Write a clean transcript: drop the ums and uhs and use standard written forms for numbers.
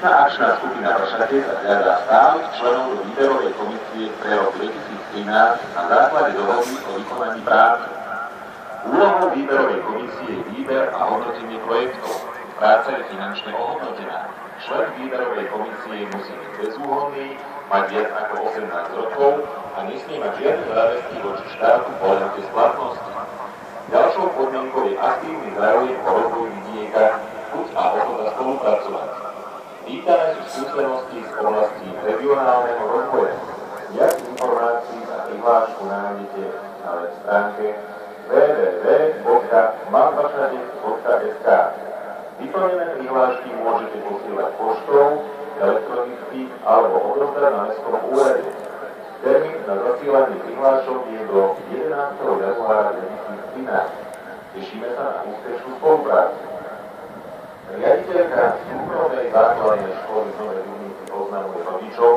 Miestna akčná skupina Vršatec hľadá stálych členov do výberovej komisie pre rok 2013 na základe dohody o vykonaní práce. Úlohou výberovej komisie je výber a hodnotenie projektov. Práca je finančne ohodnotená. Člen výberovej komisie musí byť bezúhonný, mať viac ako 18 rokov a nesmie mať žiadne záväzky voči štátu po lehotej splatnosti. Ďalšou podmienkou je aktívny záujem o rozvoj vidieka, chuť a ochota spolupracovať. Vítané sú skúsenosti z oblasti regionálneho rozvoja. Viac informácií a prihlášku nájdete na web stránke www.mamvršatec.sk. Vyplnené prihlášky môžete posielať poštou, elektronicky alebo odovzdať na mestskom úrade. Termín na zasielanie prihlášok je do 11. januára 2013. Tešíme sa na úspešnú spoluprácu. Riaditeľka súkromnej základnej školy v Novej Dubnici oznamuje rodičom,